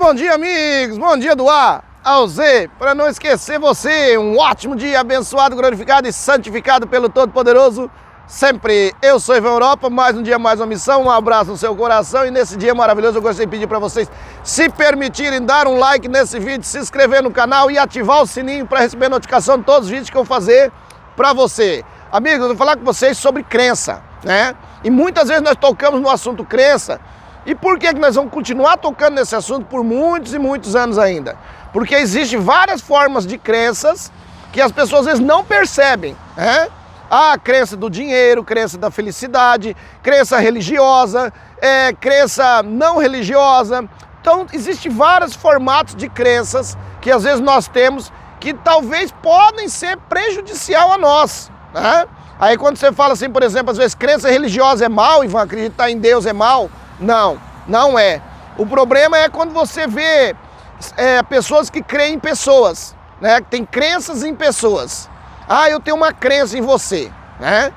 bom dia, amigos! Bom dia do A ao Z! Para não esquecer você, um ótimo dia abençoado, glorificado e santificado pelo Todo-Poderoso sempre. Eu sou Ivan Europa, mais um dia, mais uma missão, um abraço no seu coração e nesse dia maravilhoso eu gostaria de pedir para vocês, se permitirem, dar um like nesse vídeo, se inscrever no canal e ativar o sininho para receber notificação de todos os vídeos que eu vou fazer para você. Amigos, eu vou falar com vocês sobre crença, né? E muitas vezes nós tocamos no assunto crença. E por que nós vamos continuar tocando nesse assunto por muitos e muitos anos ainda? Porque existem várias formas de crenças que as pessoas às vezes não percebem, né? A crença do dinheiro, crença da felicidade, crença religiosa, crença não religiosa. Então existem vários formatos de crenças que às vezes nós temos que talvez podem ser prejudicial a nós, né? Aí quando você fala assim, por exemplo, às vezes crença religiosa é mal, Ivan, acreditar em Deus é mal. Não, não é. O problema é quando você vê pessoas que creem em pessoas, né? Que tem crenças em pessoas. Ah, eu tenho uma crença em você, né?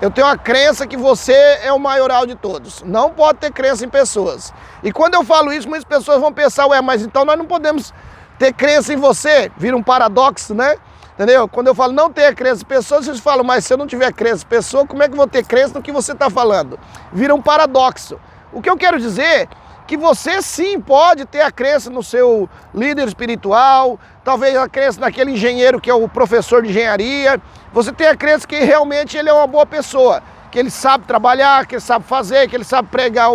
Eu tenho uma crença que você é o maioral de todos. Não pode ter crença em pessoas. E quando eu falo isso, muitas pessoas vão pensar, ué, mas então nós não podemos ter crença em você. Vira um paradoxo, né? Entendeu? Quando eu falo não ter crença em pessoas, vocês falam, mas se eu não tiver crença em pessoa, como é que eu vou ter crença no que você está falando? Vira um paradoxo. O que eu quero dizer é que você sim pode ter a crença no seu líder espiritual, talvez a crença naquele engenheiro que é o professor de engenharia. Você tem a crença que realmente ele é uma boa pessoa, que ele sabe trabalhar, que ele sabe fazer, que ele sabe pregar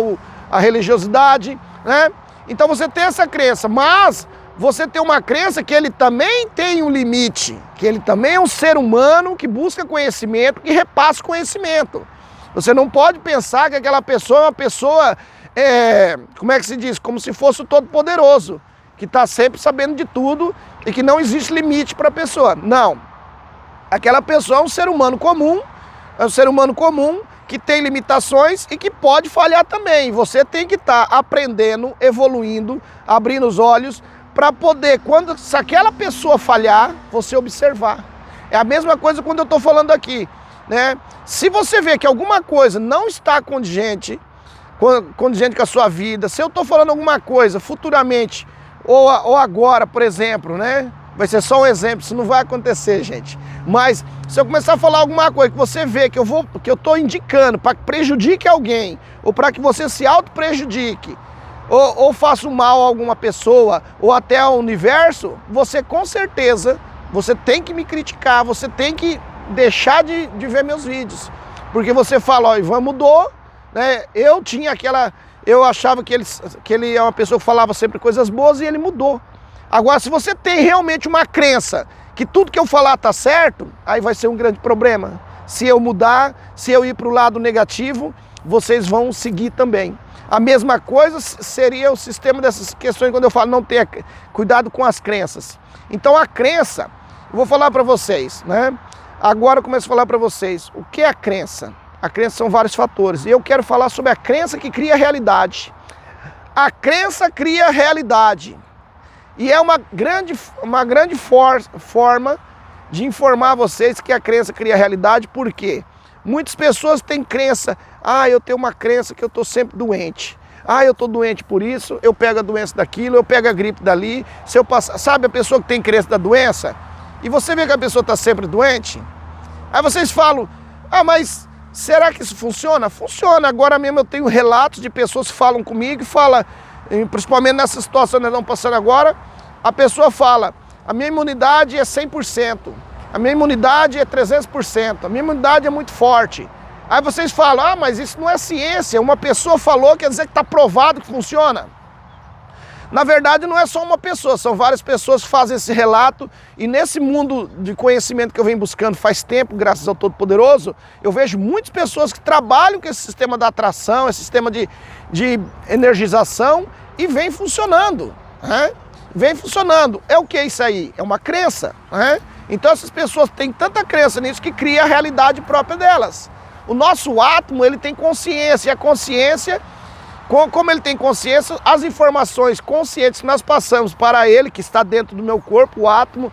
a religiosidade, né? Então você tem essa crença, mas você tem uma crença que ele também tem um limite, que ele também é um ser humano que busca conhecimento, que repassa conhecimento. Você não pode pensar que aquela pessoa é uma pessoa, como é que se diz? Como se fosse o Todo-Poderoso, que está sempre sabendo de tudo e que não existe limite para a pessoa. Não. Aquela pessoa é um ser humano comum, que tem limitações e que pode falhar também. Você tem que estar aprendendo, evoluindo, abrindo os olhos para poder, se aquela pessoa falhar, você observar. É a mesma coisa quando eu estou falando aqui, né? Se você vê que alguma coisa não está condizente com a sua vida, se eu estou falando alguma coisa futuramente ou agora, por exemplo, né? Vai ser só um exemplo, isso não vai acontecer, gente. Mas se eu começar a falar alguma coisa que você vê que eu estou indicando para que prejudique alguém ou para que você se auto-prejudique ou faça mal a alguma pessoa ou até ao universo, você com certeza você tem que me criticar, você tem que deixar de ver meus vídeos, porque você fala, ó, Ivan mudou, né? Eu achava que ele é uma pessoa que falava sempre coisas boas e ele mudou. Agora, se você tem realmente uma crença que tudo que eu falar tá certo, aí vai ser um grande problema. Se eu mudar, se eu ir para o lado negativo, vocês vão seguir também. A mesma coisa seria o sistema dessas questões quando eu falo não ter cuidado com as crenças. Então a crença, eu vou falar para vocês, né? Agora eu começo a falar para vocês, o que é a crença? A crença são vários fatores, e eu quero falar sobre a crença que cria a realidade. A crença cria a realidade, e é uma grande forma de informar vocês que a crença cria a realidade, porque muitas pessoas têm crença, eu tenho uma crença que eu estou sempre doente. Eu estou doente por isso, eu pego a doença daquilo, eu pego a gripe dali, se eu passar, sabe a pessoa que tem crença da doença? E você vê que a pessoa está sempre doente, aí vocês falam, mas será que isso funciona? Funciona, agora mesmo eu tenho relatos de pessoas que falam comigo e falam, principalmente nessa situação que nós estamos passando agora, a pessoa fala, a minha imunidade é 100%, a minha imunidade é 300%, a minha imunidade é muito forte. Aí vocês falam, mas isso não é ciência, uma pessoa falou, quer dizer que está provado que funciona. Na verdade, não é só uma pessoa, são várias pessoas que fazem esse relato e nesse mundo de conhecimento que eu venho buscando faz tempo, graças ao Todo-Poderoso, eu vejo muitas pessoas que trabalham com esse sistema da atração, esse sistema de energização e vem funcionando, né? Vem funcionando. É o que é isso aí? É uma crença, né? Então essas pessoas têm tanta crença nisso que cria a realidade própria delas. O nosso átomo, ele tem consciência, e a consciência, como ele tem consciência, as informações conscientes que nós passamos para ele, que está dentro do meu corpo, o átomo,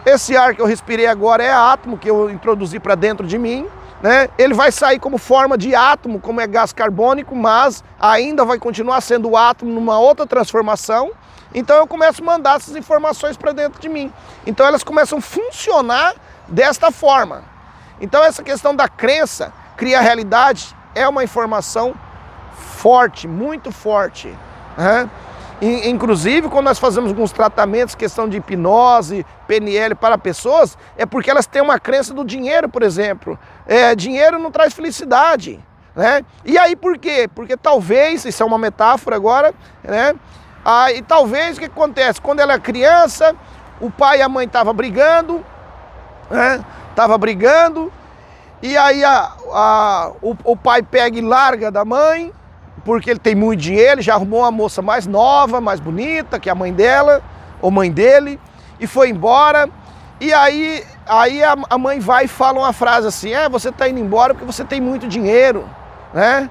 esse ar que eu respirei agora é átomo que eu introduzi para dentro de mim, né? Ele vai sair como forma de átomo, como é gás carbônico, mas ainda vai continuar sendo átomo numa outra transformação. Então eu começo a mandar essas informações para dentro de mim. Então elas começam a funcionar desta forma. Então essa questão da crença cria realidade é uma informação forte, muito forte, né? Inclusive, quando nós fazemos alguns tratamentos, questão de hipnose, PNL para pessoas, é porque elas têm uma crença do dinheiro, por exemplo. Dinheiro não traz felicidade, né? E aí por quê? Porque talvez, isso é uma metáfora agora, né? E talvez o que acontece? Quando ela é criança, o pai e a mãe estavam brigando, né? E aí o pai pega e larga da mãe, porque ele tem muito dinheiro, já arrumou uma moça mais nova, mais bonita que a mãe dela, ou mãe dele, e foi embora. E aí a mãe vai e fala uma frase assim: você está indo embora porque você tem muito dinheiro, né?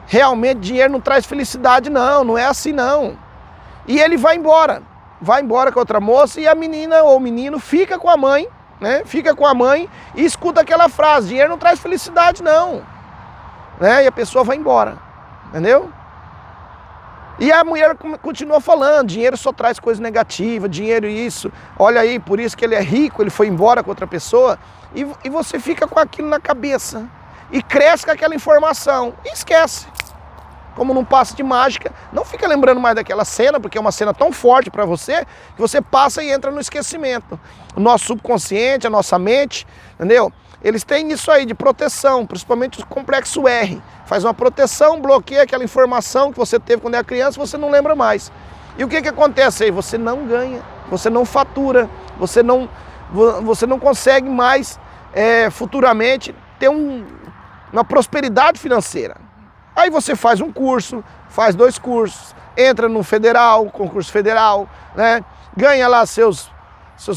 Realmente dinheiro não traz felicidade, não é assim não. E ele vai embora com outra moça, e a menina ou o menino fica com a mãe, né? Fica com a mãe e escuta aquela frase: dinheiro não traz felicidade, não, né? E a pessoa vai embora. Entendeu? E a mulher continua falando: dinheiro só traz coisa negativa, dinheiro isso. Olha aí, por isso que ele é rico, ele foi embora com outra pessoa. E você fica com aquilo na cabeça. E cresce com aquela informação. E esquece. Como num passe de mágica. Não fica lembrando mais daquela cena, porque é uma cena tão forte para você, que você passa e entra no esquecimento. O nosso subconsciente, a nossa mente, entendeu? Eles têm isso aí de proteção, principalmente o complexo R. Faz uma proteção, bloqueia aquela informação que você teve quando era criança, você não lembra mais. E o que acontece aí? Você não ganha, você não fatura, você não consegue mais futuramente ter uma prosperidade financeira. Aí você faz um curso, faz 2 cursos, entra no federal, concurso federal, né? Ganha lá seus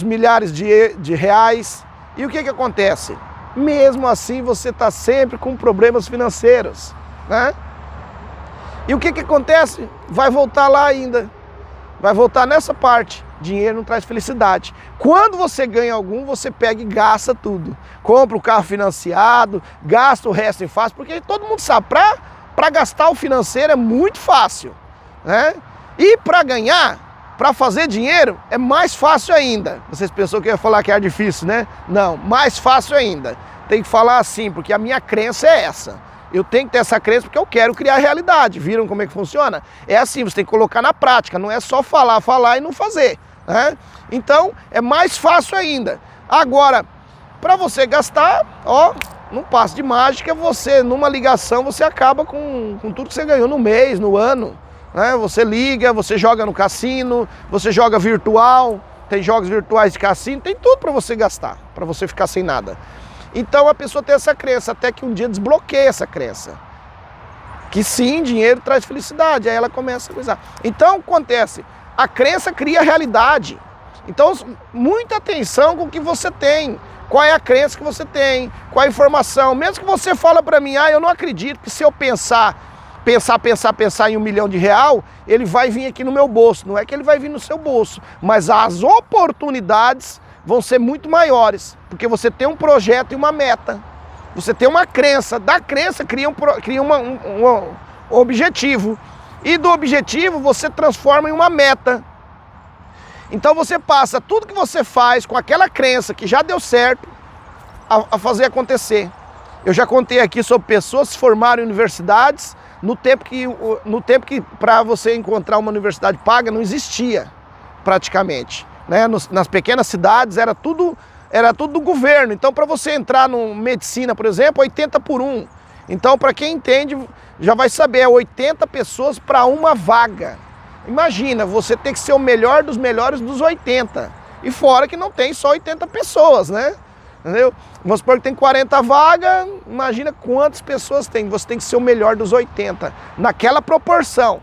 milhares de reais. E o que acontece? Mesmo assim você está sempre com problemas financeiros, né? E o que acontece? Vai voltar lá ainda. Vai voltar nessa parte. Dinheiro não traz felicidade. Quando você ganha algum, você pega e gasta tudo. Compra o carro financiado, gasta o resto em fácil, porque todo mundo sabe, para gastar o financeiro é muito fácil, né? E para ganhar, para fazer dinheiro, é mais fácil ainda. Vocês pensam que eu ia falar que era difícil, né? Não, mais fácil ainda. Tem que falar assim, porque a minha crença é essa. Eu tenho que ter essa crença porque eu quero criar a realidade. Viram como é que funciona? É assim, você tem que colocar na prática, não é só falar e não fazer, né? Então, é mais fácil ainda. Agora, para você gastar, num passe de mágica, você, numa ligação, você acaba com tudo que você ganhou no mês, no ano, né? Você liga, você joga no cassino, você joga virtual, tem jogos virtuais de cassino, tem tudo para você gastar, para você ficar sem nada. Então a pessoa tem essa crença, até que um dia desbloqueia essa crença. Que sim, dinheiro traz felicidade, aí ela começa a coisar. Então acontece, a crença cria a realidade. Então muita atenção com o que você tem. Qual é a crença que você tem, qual a informação. Mesmo que você fala para mim: eu não acredito que se eu pensar em R$1 milhão, ele vai vir aqui no meu bolso. Não é que ele vai vir no seu bolso, mas as oportunidades vão ser muito maiores, porque você tem um projeto e uma meta. Você tem uma crença, da crença cria um objetivo, e do objetivo você transforma em uma meta. Então você passa tudo que você faz com aquela crença que já deu certo a fazer acontecer. Eu já contei aqui sobre pessoas que se formaram em universidades no tempo que para você encontrar uma universidade paga não existia praticamente, né? Nas pequenas cidades era tudo do governo. Então para você entrar no medicina, por exemplo, 80 por 1. Então para quem entende já vai saber, é 80 pessoas para uma vaga. Imagina, você tem que ser o melhor dos melhores dos 80. E fora que não tem só 80 pessoas, né? Entendeu? Vamos supor que tem 40 vagas, imagina quantas pessoas tem. Você tem que ser o melhor dos 80, naquela proporção.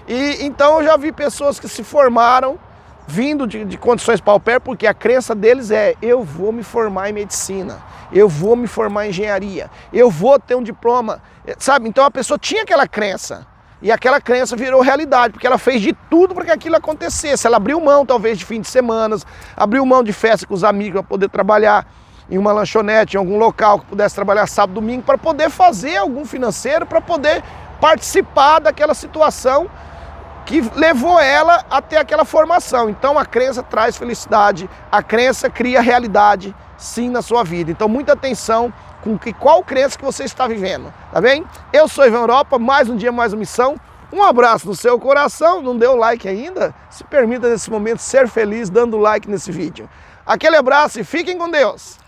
E então eu já vi pessoas que se formaram vindo de condições paupérrimas, porque a crença deles é: eu vou me formar em medicina, eu vou me formar em engenharia, eu vou ter um diploma, sabe? Então a pessoa tinha aquela crença. E aquela crença virou realidade, porque ela fez de tudo para que aquilo acontecesse. Ela abriu mão, talvez, de fim de semana, abriu mão de festa com os amigos para poder trabalhar. em uma lanchonete, em algum local que pudesse trabalhar sábado, domingo, para poder fazer algum financeiro, para poder participar daquela situação que levou ela até aquela formação. Então a crença traz felicidade, a crença cria realidade, sim, na sua vida. Então muita atenção com qual crença que você está vivendo, tá bem? Eu sou Ivan Europa, mais um dia, mais uma missão. Um abraço no seu coração, não deu like ainda? Se permita nesse momento ser feliz dando like nesse vídeo. Aquele abraço e fiquem com Deus!